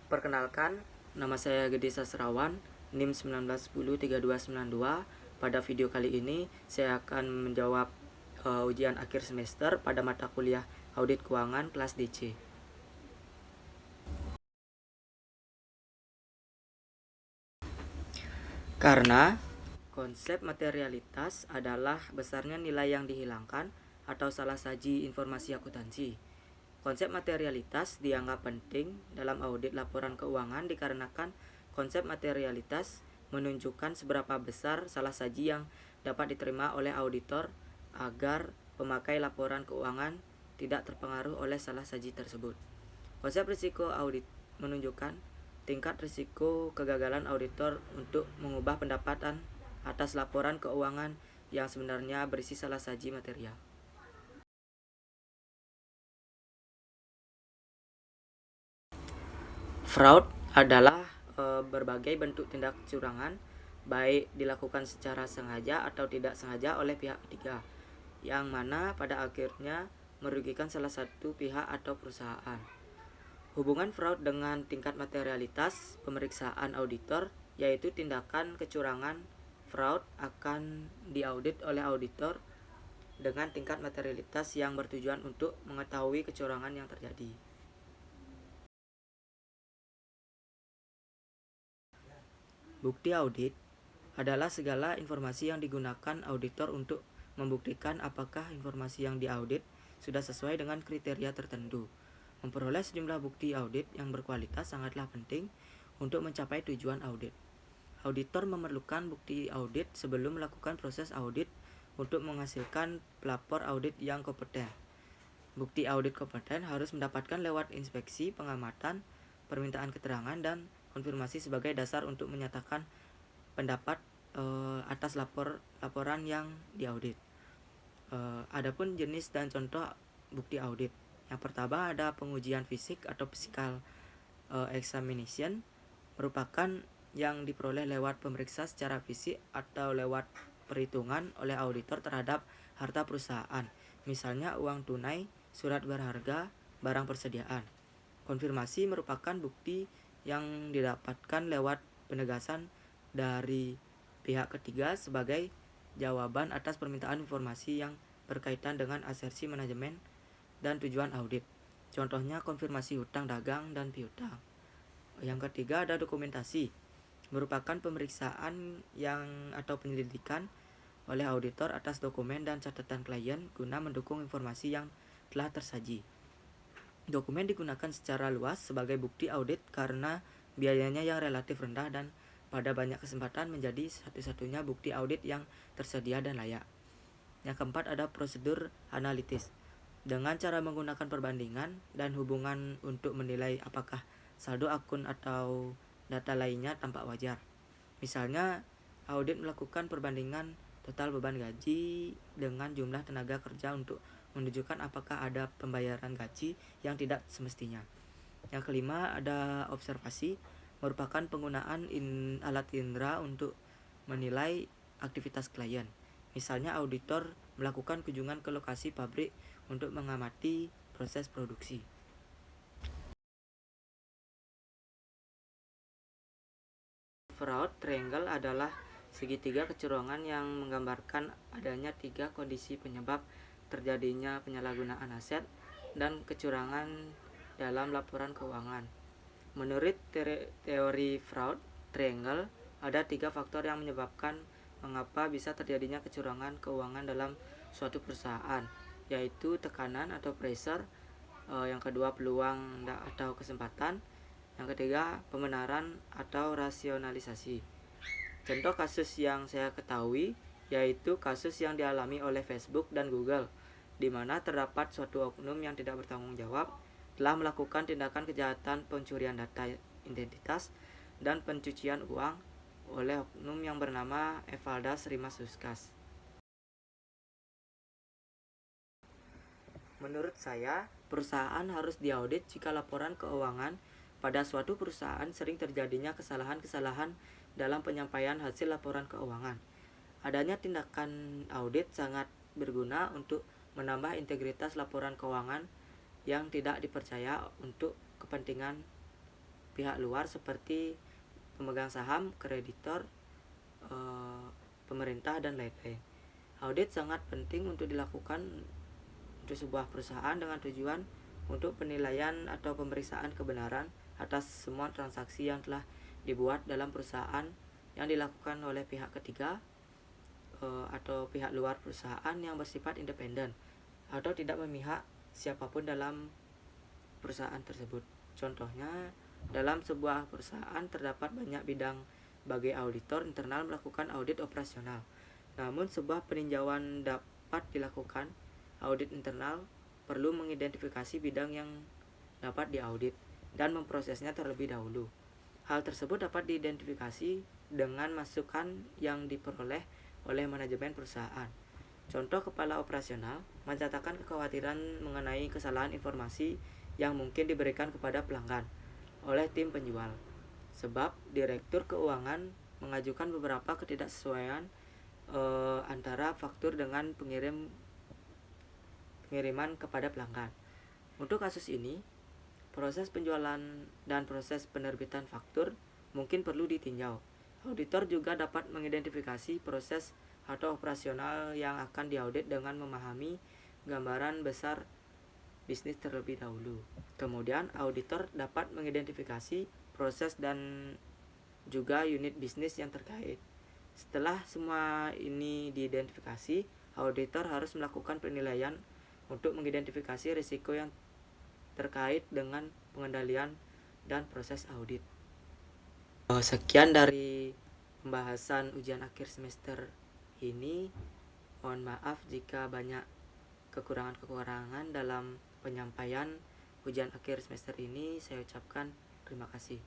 Perkenalkan, nama saya Gede Sasrawan, NIM 19103292. Pada video kali ini, saya akan menjawab ujian akhir semester pada mata kuliah Audit Keuangan kelas DC. Karena konsep materialitas adalah besarnya nilai yang dihilangkan atau salah saji informasi akuntansi. Konsep materialitas dianggap penting dalam audit laporan keuangan dikarenakan konsep materialitas menunjukkan seberapa besar salah saji yang dapat diterima oleh auditor agar pemakai laporan keuangan tidak terpengaruh oleh salah saji tersebut. Konsep risiko audit menunjukkan tingkat risiko kegagalan auditor untuk mengubah pendapatan atas laporan keuangan yang sebenarnya berisi salah saji material. Fraud adalah berbagai bentuk tindak kecurangan, baik dilakukan secara sengaja atau tidak sengaja oleh pihak ketiga, yang mana pada akhirnya merugikan salah satu pihak atau perusahaan. Hubungan fraud dengan tingkat materialitas pemeriksaan auditor, yaitu tindakan kecurangan fraud akan diaudit oleh auditor dengan tingkat materialitas yang bertujuan untuk mengetahui kecurangan yang terjadi. Bukti audit adalah segala informasi yang digunakan auditor untuk membuktikan apakah informasi yang diaudit sudah sesuai dengan kriteria tertentu. Memperoleh sejumlah bukti audit yang berkualitas sangatlah penting untuk mencapai tujuan audit. Auditor memerlukan bukti audit sebelum melakukan proses audit untuk menghasilkan pelapor audit yang kompeten. Bukti audit kompeten harus mendapatkan lewat inspeksi, pengamatan, permintaan keterangan, dan konfirmasi sebagai dasar untuk menyatakan pendapat atas laporan yang diaudit. Adapun jenis dan contoh bukti audit. Yang pertama ada pengujian fisik atau physical examination, merupakan yang diperoleh lewat pemeriksa secara fisik atau lewat perhitungan oleh auditor terhadap harta perusahaan, misalnya uang tunai, surat berharga, barang persediaan. Konfirmasi merupakan bukti yang didapatkan lewat penegasan dari pihak ketiga sebagai jawaban atas permintaan informasi yang berkaitan dengan asersi manajemen dan tujuan audit. Contohnya konfirmasi hutang dagang dan piutang. Yang ketiga ada dokumentasi, merupakan pemeriksaan yang atau penyelidikan oleh auditor atas dokumen dan catatan klien guna mendukung informasi yang telah tersaji. Dokumen digunakan secara luas sebagai bukti audit karena biayanya yang relatif rendah dan pada banyak kesempatan menjadi satu-satunya bukti audit yang tersedia dan layak. Yang keempat ada prosedur analitis, dengan cara menggunakan perbandingan dan hubungan untuk menilai apakah saldo akun atau data lainnya tampak wajar. Misalnya, audit melakukan perbandingan total beban gaji dengan jumlah tenaga kerja untuk menunjukkan apakah ada pembayaran gaji yang tidak semestinya. Yang kelima ada observasi, merupakan penggunaan alat indera untuk menilai aktivitas klien. Misalnya auditor melakukan kunjungan ke lokasi pabrik untuk mengamati proses produksi. Fraud triangle adalah segitiga kecurangan yang menggambarkan adanya tiga kondisi penyebab terjadinya penyalahgunaan aset dan kecurangan dalam laporan keuangan. Menurut teori fraud triangle, ada tiga faktor yang menyebabkan mengapa bisa terjadinya kecurangan keuangan dalam suatu perusahaan, yaitu tekanan atau pressure, yang kedua peluang atau kesempatan, yang ketiga pembenaran atau rasionalisasi. Contoh kasus yang saya ketahui yaitu kasus yang dialami oleh Facebook dan Google, di mana terdapat suatu oknum yang tidak bertanggung jawab telah melakukan tindakan kejahatan pencurian data identitas dan pencucian uang oleh oknum yang bernama Evaldas Rimasuska. Menurut saya, perusahaan harus diaudit jika laporan keuangan pada suatu perusahaan sering terjadinya kesalahan-kesalahan dalam penyampaian hasil laporan keuangan. Adanya tindakan audit sangat berguna untuk menambah integritas laporan keuangan yang tidak dipercaya untuk kepentingan pihak luar seperti pemegang saham, kreditor, pemerintah, dan lain-lain. Audit sangat penting untuk dilakukan untuk sebuah perusahaan dengan tujuan untuk penilaian atau pemeriksaan kebenaran atas semua transaksi yang telah dibuat dalam perusahaan yang dilakukan oleh pihak ketiga atau pihak luar perusahaan yang bersifat independen atau tidak memihak siapapun dalam perusahaan tersebut. Contohnya, dalam sebuah perusahaan terdapat banyak bidang bagi auditor internal melakukan audit operasional. Namun sebuah peninjauan dapat dilakukan. Audit internal perlu mengidentifikasi bidang yang dapat diaudit dan memprosesnya terlebih dahulu. Hal tersebut dapat diidentifikasi dengan masukan yang diperoleh oleh manajemen perusahaan. Contoh, kepala operasional mencatatkan kekhawatiran mengenai kesalahan informasi yang mungkin diberikan kepada pelanggan oleh tim penjual. Sebab direktur keuangan mengajukan beberapa ketidaksesuaian antara faktur dengan pengiriman kepada pelanggan. Untuk kasus ini, proses penjualan dan proses penerbitan faktur mungkin perlu ditinjau. Auditor juga dapat mengidentifikasi proses atau operasional yang akan diaudit dengan memahami gambaran besar bisnis terlebih dahulu. Kemudian, auditor dapat mengidentifikasi proses dan juga unit bisnis yang terkait. Setelah semua ini diidentifikasi, auditor harus melakukan penilaian untuk mengidentifikasi risiko yang terkait dengan pengendalian dan proses audit. Sekian dari pembahasan ujian akhir semester ini. Mohon maaf jika banyak kekurangan-kekurangan dalam penyampaian ujian akhir semester ini. Saya ucapkan terima kasih.